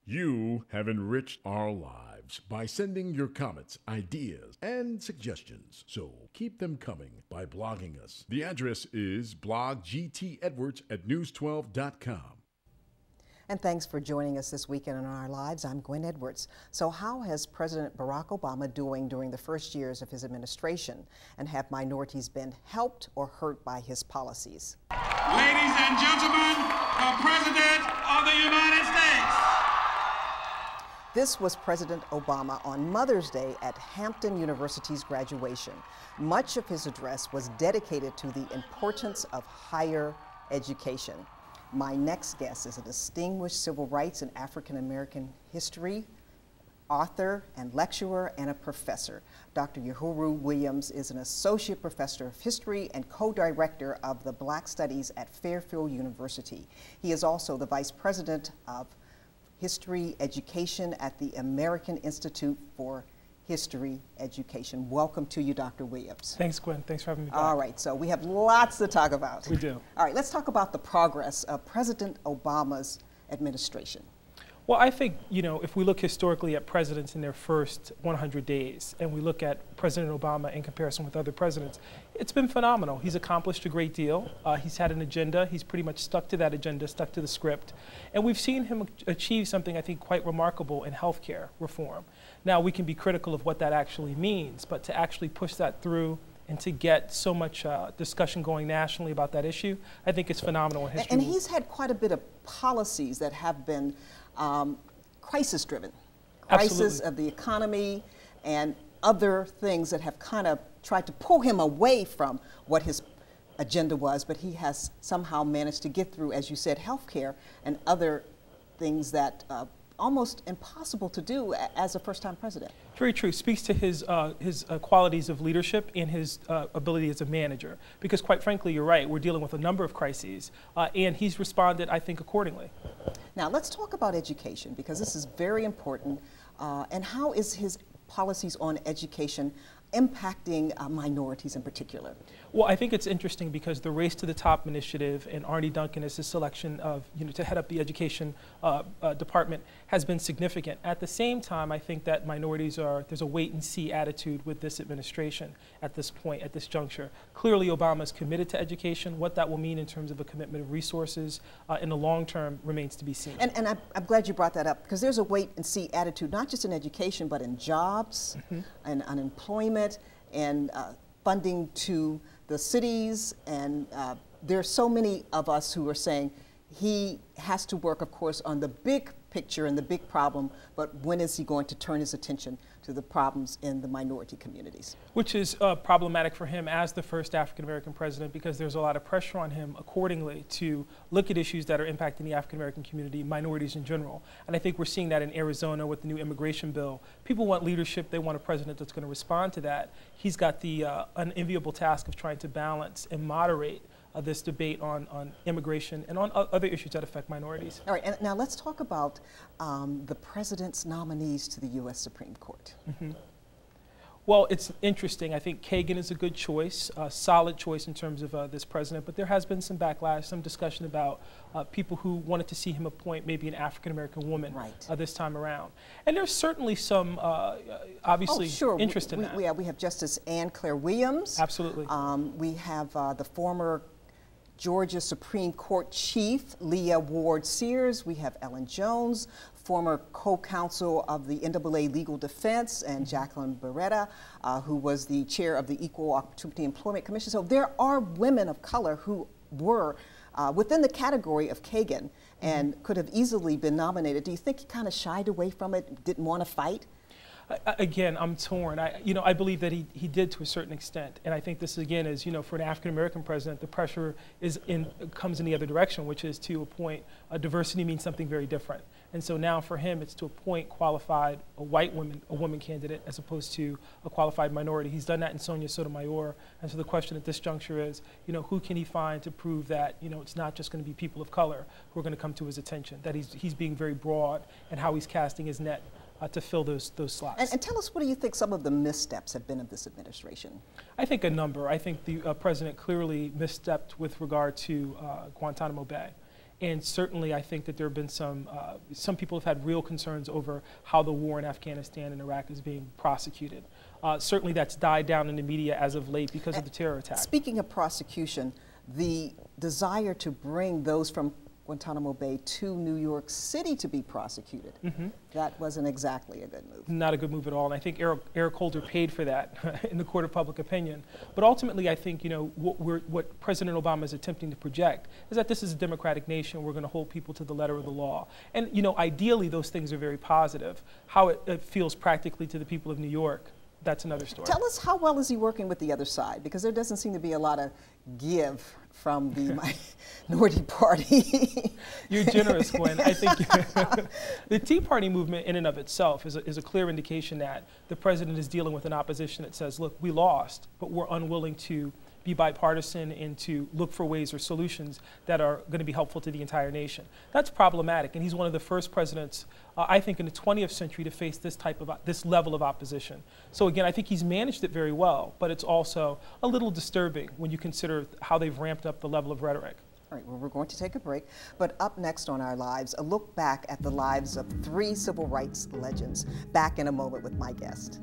You have enriched our lives by sending your comments, ideas, and suggestions. So keep them coming by blogging us. The address is bloggtedwards@news12.com. And thanks for joining us this weekend on Our Lives. I'm Gwen Edwards. So how has President Barack Obama doing during the first years of his administration? And have minorities been helped or hurt by his policies? Ladies and gentlemen, the President of the United States. This was President Obama on Mother's Day at Hampton University's graduation. Much of his address was dedicated to the importance of higher education. My next guest is a distinguished civil rights and African American history author and lecturer and a professor. Dr. Yohuru Williams is an associate professor of history and co-director of the Black Studies at Fairfield University. He is also the vice president of History Education at the American Institute for History Education. Welcome to you, Dr. Williams. Thanks, Gwen. Thanks for having me back. All right, so we have lots to talk about. We do. All right, let's talk about the progress of President Obama's administration. Well, I think, if we look historically at presidents in their first 100 days, and we look at President Obama in comparison with other presidents, it's been phenomenal. He's accomplished a great deal. He's had an agenda. He's pretty much stuck to that agenda, stuck to the script. And we've seen him achieve something, I think, quite remarkable in healthcare reform. Now, we can be critical of what that actually means, but to actually push that through and to get so much discussion going nationally about that issue, I think it's phenomenal in history. And he's had quite a bit of policies that have been crisis-driven, crisis of the economy and other things that have kind of tried to pull him away from what his agenda was, but he has somehow managed to get through, as you said, healthcare and other things that almost impossible to do as a first-time president. Very true. Speaks to his qualities of leadership and his ability as a manager. Because quite frankly, you're right, we're dealing with a number of crises, and he's responded, I think, accordingly. Now, let's talk about education, because this is very important. And how is his policies on education impacting minorities in particular? Well, I think it's interesting because the Race to the Top initiative and Arne Duncan as his selection of, to head up the education department has been significant. At the same time, I think that there's a wait and see attitude with this administration at this point, at this juncture. Clearly, Obama is committed to education. What that will mean in terms of a commitment of resources in the long term remains to be seen. And I'm glad you brought that up, because there's a wait and see attitude, not just in education, but in jobs and unemployment and funding to the cities, and there are so many of us who are saying he has to work, of course, on the big picture and the big problem, but when is he going to turn his attention to the problems in the minority communities? Which is problematic for him as the first African-American president, because there's a lot of pressure on him accordingly to look at issues that are impacting the African-American community, minorities in general. And I think we're seeing that in Arizona with the new immigration bill. People want leadership. They want a president that's going to respond to that. He's got the unenviable task of trying to balance and moderate this debate on immigration and on other issues that affect minorities. All right, and now let's talk about the president's nominees to the U.S. Supreme Court. Well, it's interesting. I think Kagan is a good choice, a solid choice in terms of this president, but there has been some backlash, some discussion about people who wanted to see him appoint maybe an African-American woman this time around. And there's certainly some, obviously, interest in that. We have Justice Ann Claire Williams. Absolutely. We have the former Georgia Supreme Court Chief Leah Ward Sears. We have Ellen Jones, former co-counsel of the NAA Legal Defense, and Jacqueline Beretta, who was the chair of the Equal Opportunity Employment Commission. So there are women of color who were within the category of Kagan and could have easily been nominated. Do you think he kind of shied away from it, didn't want to fight? Again, I'm torn. I believe that he did to a certain extent, and I think this again is, for an African American president, the pressure comes in the other direction, which is to appoint diversity means something very different. And so now for him, it's to appoint qualified a woman candidate as opposed to a qualified minority. He's done that in Sonia Sotomayor, and so the question at this juncture is, who can he find to prove that it's not just going to be people of color who are going to come to his attention? That he's being very broad in how he's casting his net to fill those slots. And tell us, what do you think some of the missteps have been of this administration? I think a number. I think the president clearly misstepped with regard to Guantanamo Bay. And certainly I think that there have been some people have had real concerns over how the war in Afghanistan and Iraq is being prosecuted. Certainly that's died down in the media as of late because of the terror attack. Speaking of prosecution, the desire to bring those from Guantanamo Bay to New York City to be prosecuted, that wasn't exactly a good move. Not a good move at all, and I think Eric Holder paid for that in the court of public opinion. But ultimately, I think what President Obama is attempting to project is that this is a democratic nation. We're going to hold people to the letter of the law, and ideally those things are very positive. How it feels practically to the people of New York, that's another story. Tell us, how well is he working with the other side? Because there doesn't seem to be a lot of give from the minority party. You're generous, Gwen. I think the Tea Party movement in and of itself is a clear indication that the president is dealing with an opposition that says, look, we lost, but we're unwilling to be bipartisan and to look for ways or solutions that are going to be helpful to the entire nation. That's problematic, and he's one of the first presidents, I think, in the 20th century to face this level of opposition. So again, I think he's managed it very well, but it's also a little disturbing when you consider how they've ramped up the level of rhetoric. All right, well, we're going to take a break, but up next on Our Lives, a look back at the lives of 3 civil rights legends. Back in a moment with my guest.